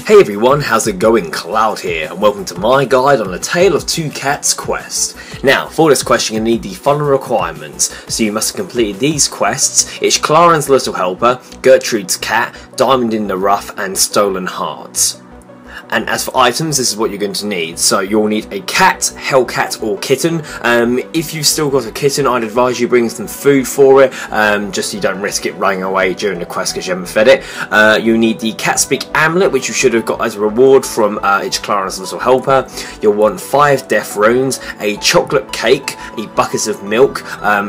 Hey everyone, how's it going? Cloud here, and welcome to my guide on the Tale of Two Cats quest. Now, for this quest you're going to need the following requirements. So you must have completed these quests: it's Claren's Little Helper, Gertrude's Cat, Diamond in the Rough, and Stolen Hearts. And as for items, this is what you're going to need. So you'll need a cat, hellcat, or kitten. If you've still got a kitten, I'd advise you bring some food for it, just so you don't risk it running away during the quest because you haven't fed it. You need the cat speak amulet, which you should have got as a reward from it's Claren's Little Helper. You'll want 5 death runes, a chocolate cake, a bucket of milk,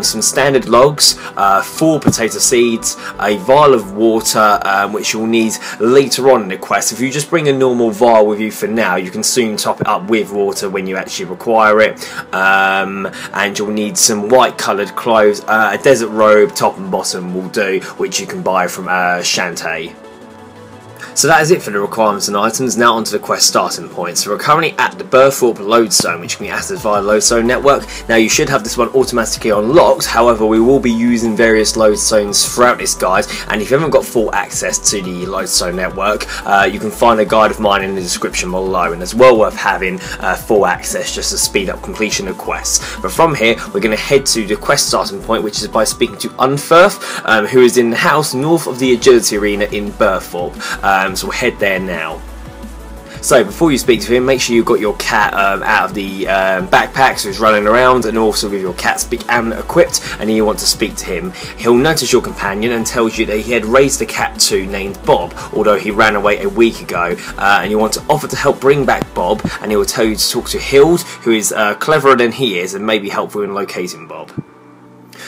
some standard logs, 4 potato seeds, a vial of water, which you'll need later on in the quest. If you just bring a normal vial with you for now, you can soon top it up with water when you actually require it. And you'll need some white coloured clothes, a desert robe, top and bottom will do, which you can buy from Shantae. So that is it for the requirements and items. Now onto the quest starting point. So we're currently at the Burthorpe Lodestone, which can be accessed via the Lodestone network. Now you should have this one automatically unlocked, however we will be using various Lodestones throughout this guide, and if you haven't got full access to the Lodestone network, you can find a guide of mine in the description below, and it's well worth having full access just to speed up completion of quests. But from here we're going to head to the quest starting point, which is by speaking to Unfer, who is in the house north of the Agility Arena in Burthorpe. So we'll head there now. So before you speak to him, make sure you've got your cat out of the backpack, so he's running around, and also with your cat speak amulet equipped, and then you want to speak to him. He'll notice your companion and tells you that he had raised a cat too named Bob, although he ran away a week ago, and you want to offer to help bring back Bob, and he will tell you to talk to Hild, who is cleverer than he is and may be helpful in locating Bob.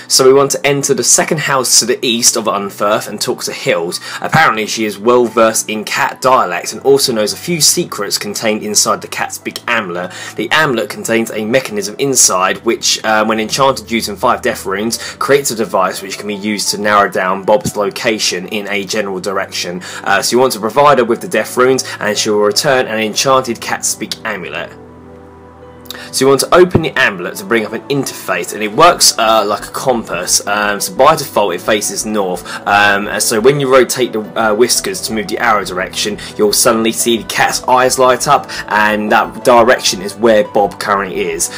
So we want to enter the second house to the east of Unfer and talk to Hild. Apparently she is well versed in cat dialect and also knows a few secrets contained inside the cat speak amulet. The amulet contains a mechanism inside which, when enchanted using 5 death runes, creates a device which can be used to narrow down Bob's location in a general direction. So you want to provide her with the death runes and she will return an enchanted cat speak amulet. So you want to open the amulet to bring up an interface, and it works like a compass. So by default it faces north, so when you rotate the whiskers to move the arrow direction, you'll suddenly see the cat's eyes light up, and that direction is where Bob currently is.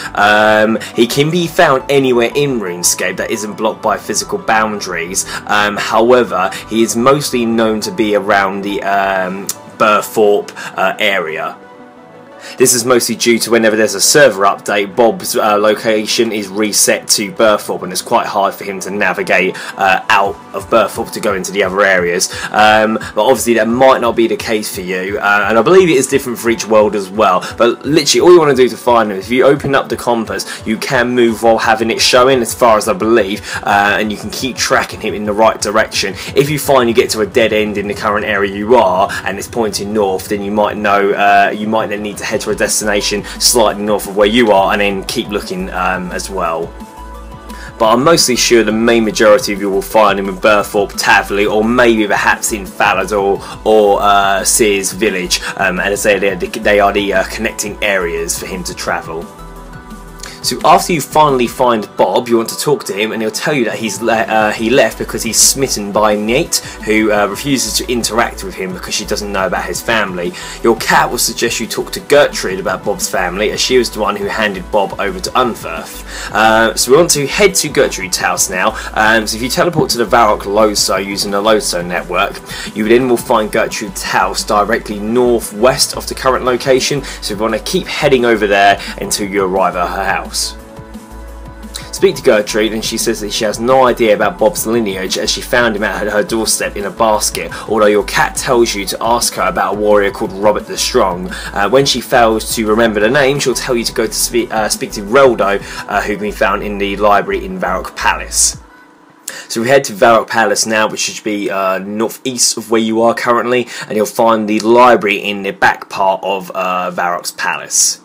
He can be found anywhere in RuneScape that isn't blocked by physical boundaries. However, he is mostly known to be around the Burthorpe area. This is mostly due to whenever there's a server update, Bob's location is reset to Burthorpe, and it's quite hard for him to navigate out of Burthorpe to go into the other areas. But obviously that might not be the case for you, and I believe it is different for each world as well. But literally all you want to do to find him, if you open up the compass, you can move while having it showing, as far as I believe, and you can keep tracking him in the right direction. If you find you get to a dead end in the current area you are, and it's pointing north, then you might know you might then need to head to a destination slightly north of where you are, and then keep looking as well. But I'm mostly sure the main majority of you will find him in Burthorpe, Tavley, or maybe perhaps in Falador or Sears Village, and as they are the connecting areas for him to travel. So after you finally find Bob, you want to talk to him, and he'll tell you that he left because he's smitten by Nate, who refuses to interact with him because she doesn't know about his family. Your cat will suggest you talk to Gertrude about Bob's family, as she was the one who handed Bob over to Unfer. So we want to head to Gertrude's house now. So if you teleport to the Varrock Lodestone using the Lodestone network, you then will find Gertrude's house directly northwest of the current location. So we want to keep heading over there until you arrive at her house. Speak to Gertrude, and she says that she has no idea about Bob's lineage, as she found him at her doorstep in a basket, although your cat tells you to ask her about a warrior called Robert the Strong. When she fails to remember the name, she'll tell you to go to speak to Reldo, who can be found in the library in Varrock Palace. So we head to Varrock Palace now, which should be northeast of where you are currently, and you'll find the library in the back part of Varrock's Palace.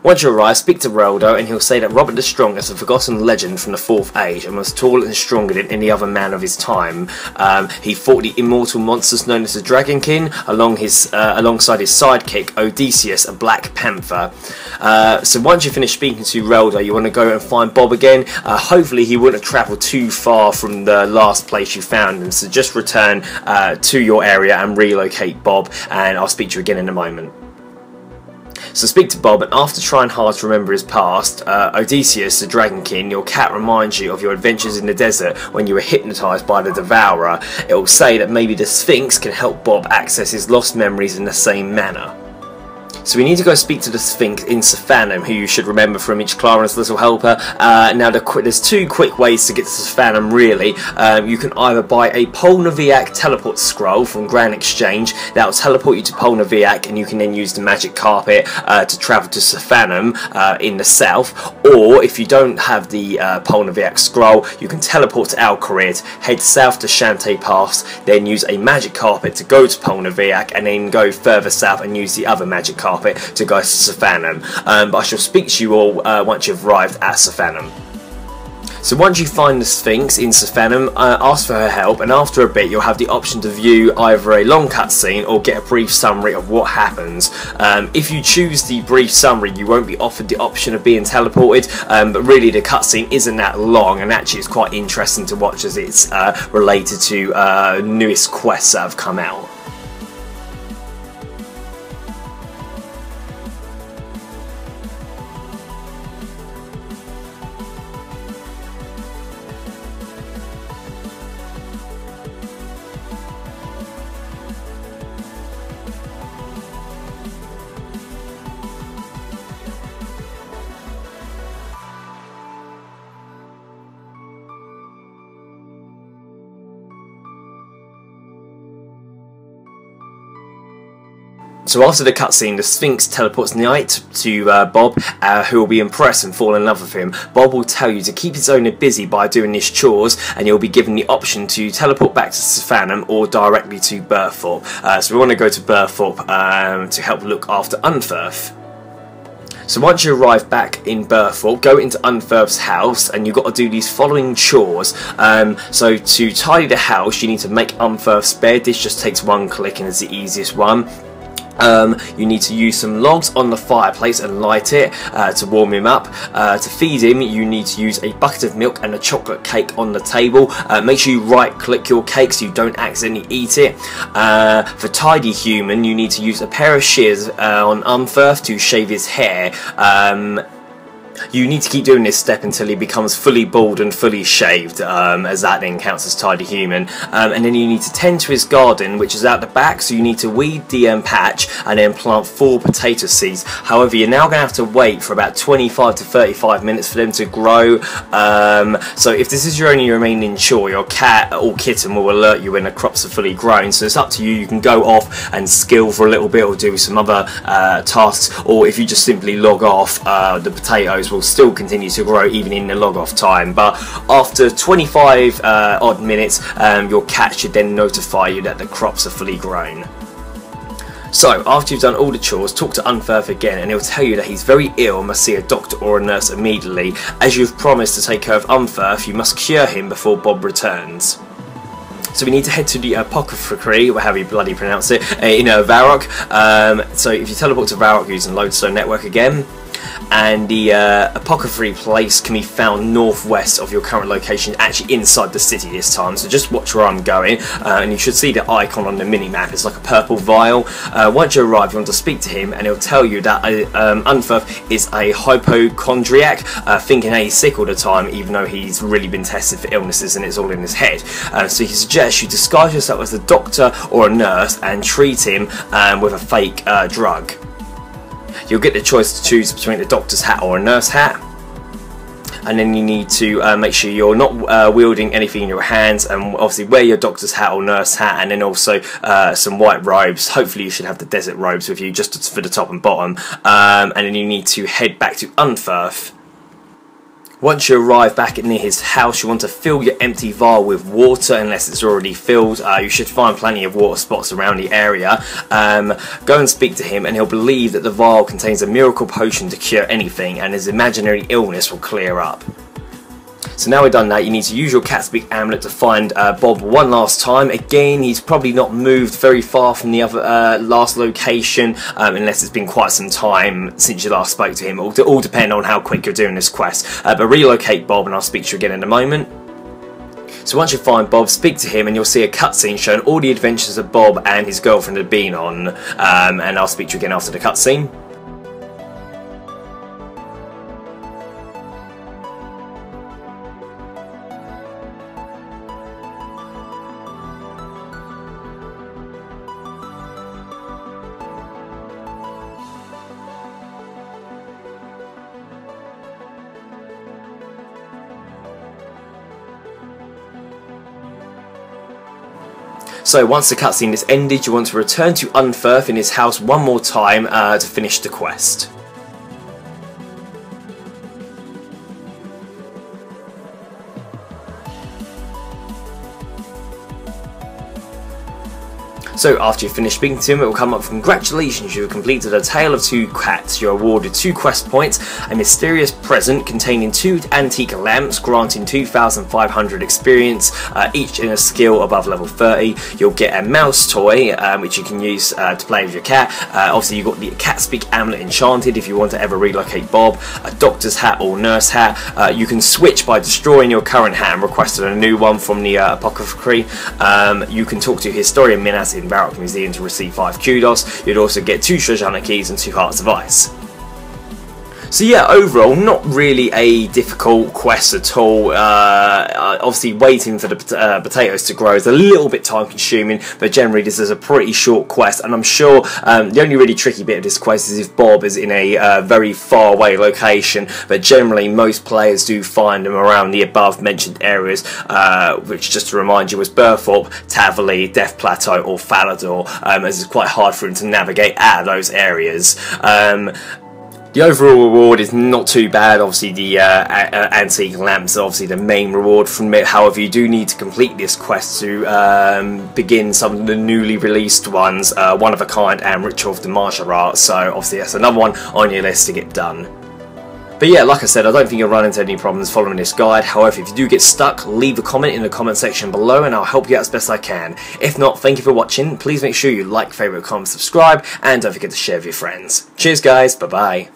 Once you arrive, speak to Reldo and he'll say that Robert the Strong is a forgotten legend from the 4th Age and was taller and stronger than any other man of his time. He fought the immortal monsters known as the Dragonkin alongside his sidekick Odysseus, a Black Panther. So once you finish speaking to Reldo, you want to go and find Bob again. Hopefully he wouldn't have travelled too far from the last place you found him, so just return to your area and relocate Bob, and I'll speak to you again in a moment. So speak to Bob, and after trying hard to remember his past, Odysseus, the Dragonkin, your cat, reminds you of your adventures in the desert when you were hypnotised by the Devourer. It will say that maybe the Sphinx can help Bob access his lost memories in the same manner. So we need to go speak to the Sphinx in Sophanum, who you should remember from each Clarence Little Helper. Now there's 2 quick ways to get to Sophanum really. You can either buy a Polnaviac teleport scroll from Grand Exchange. That will teleport you to Polnaviac, and you can then use the magic carpet to travel to Sophanum in the south. Or if you don't have the Polnaviac scroll, you can teleport to Alcarid, head south to Shantae Pass, then use a magic carpet to go to Polnaviac, and then go further south and use the other magic carpet to go to Sophanum. But I shall speak to you all once you've arrived at Sophanum. So once you find the Sphinx in Sophanum, ask for her help, and after a bit you'll have the option to view either a long cutscene or get a brief summary of what happens. If you choose the brief summary, you won't be offered the option of being teleported, but really the cutscene isn't that long, and actually it's quite interesting to watch as it's related to newest quests that have come out. So after the cutscene, the Sphinx teleports Knight to Bob, who will be impressed and fall in love with him. Bob will tell you to keep his owner busy by doing his chores, and you'll be given the option to teleport back to Sophanum or directly to Burthorpe. So we want to go to Burthorpe to help look after Unfer. So once you arrive back in Burthorpe, go into Unfer's house, and you've got to do these following chores. So to tidy the house, you need to make Unfer's bed. This just takes 1 click and is the easiest one. You need to use some logs on the fireplace and light it to warm him up. To feed him, you need to use a bucket of milk and a chocolate cake on the table. Make sure you right click your cake so you don't accidentally eat it. For tidy human, you need to use a pair of shears on Unfer to shave his hair. You need to keep doing this step until he becomes fully bald and fully shaved, as that then counts as tidy human. And then you need to tend to his garden, which is out the back, so you need to weed the patch and then plant 4 potato seeds. However, you're now going to have to wait for about 25 to 35 minutes for them to grow. So if this is your only remaining chore, your cat or kitten will alert you when the crops are fully grown. So it's up to you. You can go off and skill for a little bit or do some other tasks, or if you just simply log off, the potatoes will still continue to grow even in the log off time. But after 25 odd minutes, your cat should then notify you that the crops are fully grown. So after you've done all the chores, talk to Unfer again, and he'll tell you that he's very ill and must see a doctor or a nurse immediately. As you've promised to take care of Unfer, you must cure him before Bob returns. So we need to head to the apothecary, or however you bloody pronounce it, in Varrock. So if you teleport to Varrock using Lodestone Network again, and the apothecary place can be found northwest of your current location, actually inside the city this time. So just watch where I'm going, and you should see the icon on the mini-map. It's like a purple vial. Once you arrive, you want to speak to him, and he'll tell you that Unfer is a hypochondriac, thinking he's sick all the time, even though he's really been tested for illnesses and it's all in his head. So he suggests you disguise yourself as a doctor or a nurse and treat him with a fake drug. You'll get the choice to choose between a doctor's hat or a nurse hat, and then you need to make sure you're not wielding anything in your hands, and obviously wear your doctor's hat or nurse hat, and then also some white robes. Hopefully you should have the desert robes with you just for the top and bottom, and then you need to head back to Unfer. Once you arrive back near his house, you want to fill your empty vial with water unless it's already filled. You should find plenty of water spots around the area. Go and speak to him and he'll believe that the vial contains a miracle potion to cure anything and his imaginary illness will clear up. So now we've done that, you need to use your cat speak amulet to find Bob one last time. Again, he's probably not moved very far from the other last location, unless it's been quite some time since you last spoke to him. It will all depend on how quick you're doing this quest. But relocate Bob and I'll speak to you again in a moment. So once you find Bob, speak to him and you'll see a cutscene showing all the adventures that Bob and his girlfriend had been on. And I'll speak to you again after the cutscene. So once the cutscene is ended, you want to return to Unfer in his house one more time to finish the quest. So after you finish speaking to him, it will come up, congratulations, you have completed A Tale of Two Cats. You're awarded 2 quest points, a mysterious present containing 2 antique lamps, granting 2,500 experience, each in a skill above level 30. You'll get a mouse toy, which you can use to play with your cat. Obviously, you've got the cat speak amulet enchanted if you want to ever relocate Bob, a doctor's hat or nurse hat. You can switch by destroying your current hat and requesting a new one from the apothecary. You can talk to historian Minas in Baroque Museum to receive 5 kudos. You'd also get 2 Shojana keys and 2 hearts of ice. So yeah, overall, not really a difficult quest at all. Obviously, waiting for the potatoes to grow is a little bit time consuming, but generally this is a pretty short quest, and I'm sure the only really tricky bit of this quest is if Bob is in a very far away location, but generally most players do find them around the above mentioned areas, which, just to remind you, was Burthorpe, Taverley, Death Plateau or Falador, as it's quite hard for him to navigate out of those areas. The overall reward is not too bad. Obviously the antique lamps are obviously the main reward from it. However, you do need to complete this quest to begin some of the newly released ones, One of a Kind and Ritual of the Martial Arts, so obviously that's another one on your list to get done. But yeah, like I said, I don't think you'll run into any problems following this guide. However, if you do get stuck, leave a comment in the comment section below and I'll help you out as best I can. If not, thank you for watching. Please make sure you like, favourite, comment, subscribe, and don't forget to share with your friends. Cheers guys, bye bye.